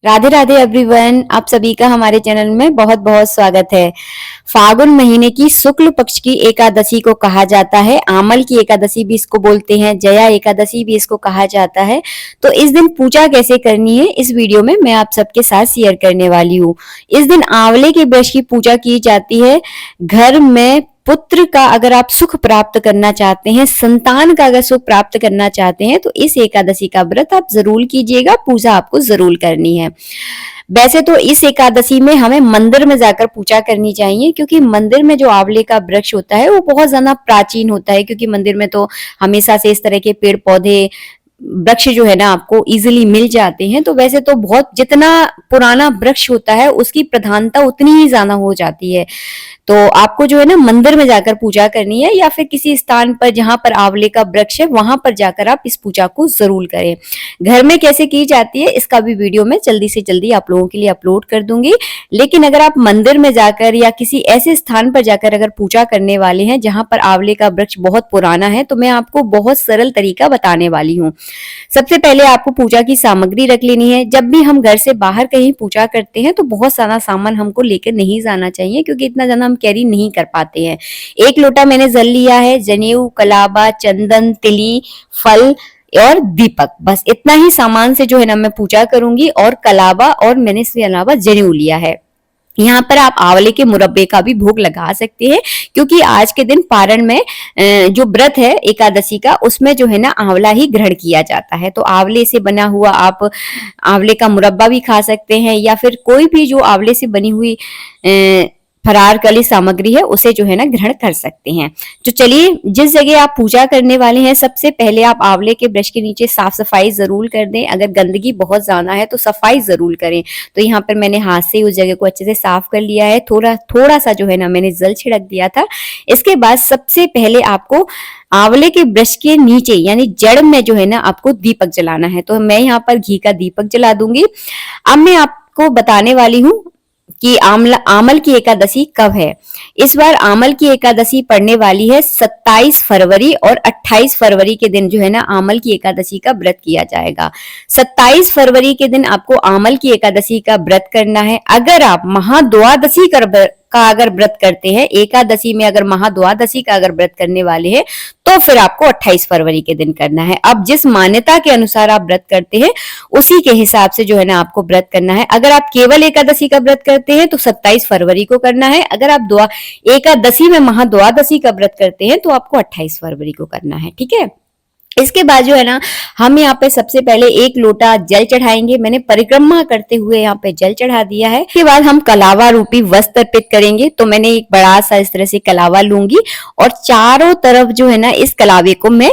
Radhe Radhe everyone, आप सभी का हमारे चैनल में बहुत बहुत स्वागत है। फागुन महीने की शुक्ल पक्ष की एकादशी को कहा जाता है। आमल की एकादशी भी इसको बोलते हैं, जया एकादशी भी इसको कहा जाता है। तो इस दिन पूजा कैसे करनी है, इस वीडियो में मैं आप सबके साथ शेयर करने वाली हूँ। इस दिन आंवले के वृक्ष की पूजा की जाती है। घर में पुत्र का अगर आप सुख प्राप्त करना चाहते हैं, संतान का अगर सुख प्राप्त करना चाहते हैं, तो इस एकादशी का व्रत आप जरूर कीजिएगा। पूजा आपको जरूर करनी है। वैसे तो इस एकादशी में हमें मंदिर में जाकर पूजा करनी चाहिए, क्योंकि मंदिर में जो आंवले का वृक्ष होता है वो बहुत ज्यादा प्राचीन होता है। क्योंकि मंदिर में तो हमेशा से इस तरह के पेड़ पौधे वृक्ष जो है ना आपको इजीली मिल जाते हैं। तो वैसे तो बहुत जितना पुराना वृक्ष होता है उसकी प्रधानता उतनी ही ज्यादा हो जाती है। तो आपको जो है ना मंदिर में जाकर पूजा करनी है, या फिर किसी स्थान पर जहां पर आंवले का वृक्ष है वहां पर जाकर आप इस पूजा को जरूर करें। घर में कैसे की जाती है इसका भी वीडियो मैं जल्दी से जल्दी आप लोगों के लिए अपलोड कर दूंगी। लेकिन अगर आप मंदिर में जाकर या किसी ऐसे स्थान पर जाकर अगर पूजा करने वाले हैं जहां पर आंवले का वृक्ष बहुत पुराना है, तो मैं आपको बहुत सरल तरीका बताने वाली हूँ। सबसे पहले आपको पूजा की सामग्री रख लेनी है। जब भी हम घर से बाहर कहीं पूजा करते हैं तो बहुत सारा सामान हमको लेकर नहीं जाना चाहिए, क्योंकि इतना ज्यादा हम कैरी नहीं कर पाते हैं। 1 लोटा मैंने जल लिया है, जनेऊ, कलाबा, चंदन, तिली, फल और दीपक, बस इतना ही सामान से जो है ना मैं पूजा करूंगी। और कलाबा और मैंने इसके अलावा जनेऊ लिया है। यहाँ पर आप आंवले के मुरब्बे का भी भोग लगा सकते हैं, क्योंकि आज के दिन पारण में जो व्रत है एकादशी का, उसमें जो है ना आंवला ही ग्रहण किया जाता है। तो आंवले से बना हुआ आप आंवले का मुरब्बा भी खा सकते हैं, या फिर कोई भी जो आंवले से बनी हुई फरार वाली सामग्री है उसे जो है ना ग्रहण कर सकते हैं। तो चलिए, जिस जगह आप पूजा करने वाले हैं सबसे पहले आप आंवले के वृक्ष के नीचे साफ सफाई जरूर कर दें। अगर गंदगी बहुत ज्यादा है तो सफाई जरूर करें। तो यहाँ पर मैंने हाथ से उस जगह को अच्छे से साफ कर लिया है। थोड़ा थोड़ा सा जो है ना मैंने जल छिड़क दिया था। इसके बाद सबसे पहले आपको आंवले के वृक्ष के नीचे यानी जड़ में जो है ना आपको दीपक जलाना है। तो मैं यहाँ पर घी का दीपक जला दूंगी। अब मैं आपको बताने वाली हूँ कि आमल की एकादशी कब है। इस बार आमल की एकादशी पड़ने वाली है 27 फरवरी और 28 फरवरी के दिन जो है ना आमल की एकादशी का व्रत किया जाएगा। 27 फरवरी के दिन आपको आमल की एकादशी का व्रत करना है। अगर आप महाद्वादशी का अगर व्रत करते हैं, एकादशी में अगर महाद्वादशी का अगर व्रत करने वाले हैं, तो फिर आपको 28 फरवरी के दिन करना है। अब जिस मान्यता के अनुसार आप व्रत करते हैं उसी के हिसाब से जो है ना आपको व्रत करना है। अगर आप केवल एकादशी का व्रत करते हैं तो 27 फरवरी को करना है। अगर आप एकादशी में महाद्वादशी का व्रत करते हैं तो आपको 28 फरवरी को करना है। ठीक है। इसके बाद जो है ना हम यहाँ पे सबसे पहले 1 लोटा जल चढ़ाएंगे। मैंने परिक्रमा करते हुए यहाँ पे जल चढ़ा दिया है। इसके बाद हम कलावा रूपी वस्त्र अर्पित करेंगे। तो मैंने एक बड़ा सा इस तरह से कलावा लूंगी और चारों तरफ जो है ना इस कलावे को मैं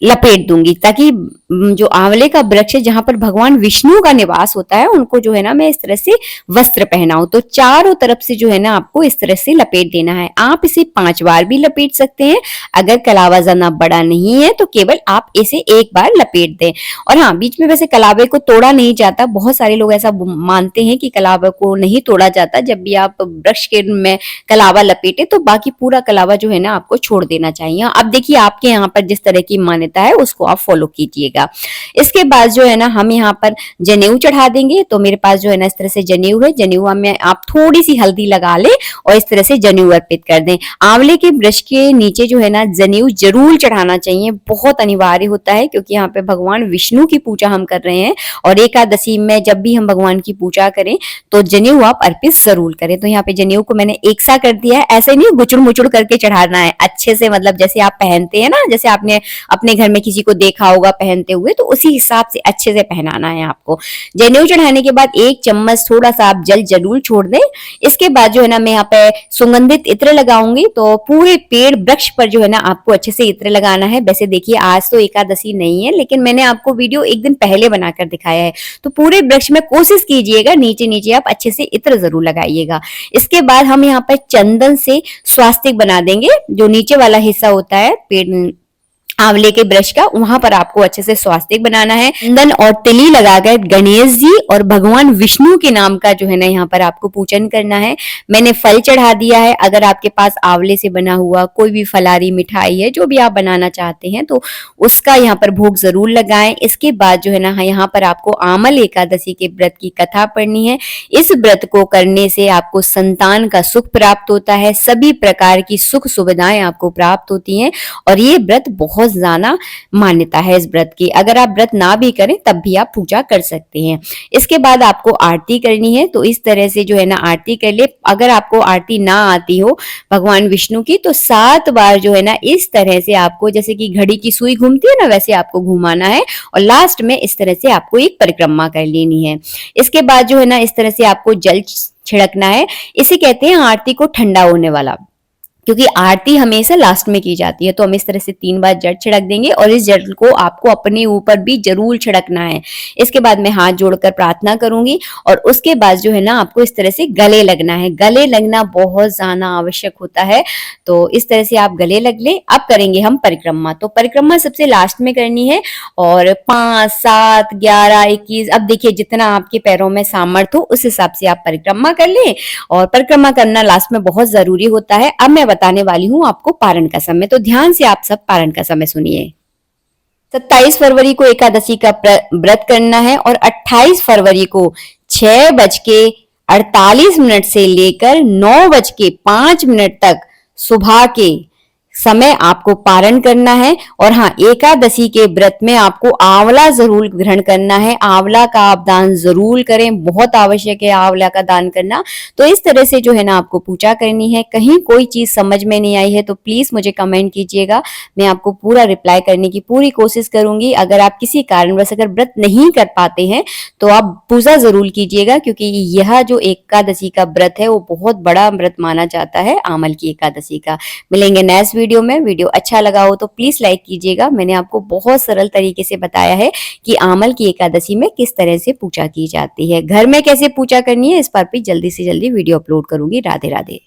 लपेट दूंगी, ताकि जो आंवले का वृक्ष है जहां पर भगवान विष्णु का निवास होता है उनको जो है ना मैं इस तरह से वस्त्र पहनाऊं। तो चारों तरफ से जो है ना आपको इस तरह से लपेट देना है। आप इसे 5 बार भी लपेट सकते हैं। अगर कलावा ज्यादा बड़ा नहीं है तो केवल आप इसे 1 बार लपेट दें। और हाँ, बीच में वैसे कलावे को तोड़ा नहीं जाता। बहुत सारे लोग ऐसा मानते हैं कि कलावा को नहीं तोड़ा जाता। जब भी आप वृक्ष के में कलावा लपेटे तो बाकी पूरा कलावा जो है ना आपको छोड़ देना चाहिए। अब देखिए, आपके यहाँ पर जिस तरह की मान्यता है उसको आप फॉलो कीजिएगा। इसके बाद जो है ना हम यहाँ पर जनेऊ चढ़ा देंगे। तो मेरे पास जो है ना इस तरह से जनेऊ है। जनेऊ में आप थोड़ी सी हल्दी लगा ले और इस तरह से जनेऊ अर्पित कर दें। आंवले के वृक्ष के नीचे जो है ना जनेऊ जरूर चढ़ाना चाहिए, बहुत अनिवार्य होता है, क्योंकि यहाँ पे भगवान विष्णु की पूजा हम कर रहे हैं। और एकादशी में जब भी हम भगवान की पूजा करें तो जनेऊ आप अर्पित जरूर करें। तो यहाँ पे जनेऊ को मैंने एक सा कर दिया है। ऐसे नहीं गुचुड़ मुचुड़ करके चढ़ाना है, अच्छे से, मतलब जैसे आप पहनते हैं ना, जैसे आपने अपने घर में किसी को देखा होगा पहनते हुए, तो उसी हिसाब से अच्छे से पहनाना है आपको। जनेऊ चढ़ाने के बाद 1 चम्मच थोड़ा सा आप जल जरूर छोड़ दें। इसके बाद जो है ना मैं यहाँ पे सुगंधित इत्र लगाऊंगी। तो पूरे पेड़ वृक्ष पर जो है ना आपको अच्छे से इत्र लगाना है। वैसे देखिए, आज तो एकादशी नहीं है, लेकिन मैंने आपको वीडियो एक दिन पहले बनाकर दिखाया है। तो पूरे वृक्ष में कोशिश कीजिएगा नीचे नीचे आप अच्छे से इत्र जरूर लगाइएगा। इसके बाद हम यहाँ पर चंदन से स्वास्तिक बना देंगे। जो नीचे वाला हिस्सा होता है पेड़ आंवले के ब्रश का, वहां पर आपको अच्छे से स्वास्तिक बनाना है। चंदन और तिली लगाकर गणेश जी और भगवान विष्णु के नाम का जो है ना यहाँ पर आपको पूजन करना है। मैंने फल चढ़ा दिया है। अगर आपके पास आंवले से बना हुआ कोई भी फलारी मिठाई है, जो भी आप बनाना चाहते हैं, तो उसका यहाँ पर भोग जरूर लगाएं। इसके बाद जो है ना यहाँ पर आपको आमल एकादशी के व्रत की कथा पढ़नी है। इस व्रत को करने से आपको संतान का सुख प्राप्त होता है, सभी प्रकार की सुख सुविधाएं आपको प्राप्त होती हैं और ये व्रत बहुत ज्यादा मान्यता है इस व्रत की। अगर आप व्रत ना भी करें तब भी आप पूजा कर सकते हैं। इसके बाद आपको आरती करनी है, तो इस तरह से जो है ना आरती कर ले। अगर आपको आरती ना आती हो भगवान विष्णु की, तो 7 बार जो है ना इस तरह से आपको, जैसे कि घड़ी की सुई घूमती है ना, वैसे आपको घुमाना है और लास्ट में इस तरह से आपको एक परिक्रमा कर लेनी है। इसके बाद जो है ना इस तरह से आपको जल छिड़कना है। इसे कहते हैं आरती को ठंडा होने वाला, क्योंकि आरती हमेशा लास्ट में की जाती है। तो हम इस तरह से 3 बार जल छिड़क देंगे और इस जल को आपको अपने ऊपर भी जरूर छिड़कना है। इसके बाद मैं हाथ जोड़कर प्रार्थना करूंगी और उसके बाद जो है ना आपको इस तरह से गले लगना है। गले लगना बहुत ज्यादा आवश्यक होता है, तो इस तरह से आप गले लग लें। अब करेंगे हम परिक्रमा। तो परिक्रमा सबसे लास्ट में करनी है और 5, 7, 11, 21, अब देखिए जितना आपके पैरों में सामर्थ्य हो उस हिसाब से आप परिक्रमा कर लें। और परिक्रमा करना लास्ट में बहुत जरूरी होता है। अब मैं बताने वाली हूँ आपको पारण का समय, तो ध्यान से आप सब पारण का समय सुनिए। 27 फरवरी को एकादशी का व्रत करना है और 28 फरवरी को 6:48 से लेकर 9:05 तक सुबह के समय आपको पारण करना है। और हाँ, एकादशी के व्रत में आपको आंवला जरूर ग्रहण करना है। आंवला का आप दान जरूर करें, बहुत आवश्यक है आंवला का दान करना। तो इस तरह से जो है ना आपको पूजा करनी है। कहीं कोई चीज समझ में नहीं आई है तो प्लीज मुझे कमेंट कीजिएगा, मैं आपको पूरा रिप्लाई करने की पूरी कोशिश करूंगी। अगर आप किसी कारणवश अगर व्रत नहीं कर पाते हैं तो आप पूजा जरूर कीजिएगा, क्योंकि यह जो एकादशी का व्रत है वो बहुत बड़ा व्रत माना जाता है आमल की एकादशी का। मिलेंगे नेक्स्ट वीडियो में। वीडियो अच्छा लगा हो तो प्लीज लाइक कीजिएगा। मैंने आपको बहुत सरल तरीके से बताया है कि आमल की एकादशी में किस तरह से पूजा की जाती है, घर में कैसे पूजा करनी है, इस पर भी जल्दी से जल्दी वीडियो अपलोड करूंगी। राधे राधे।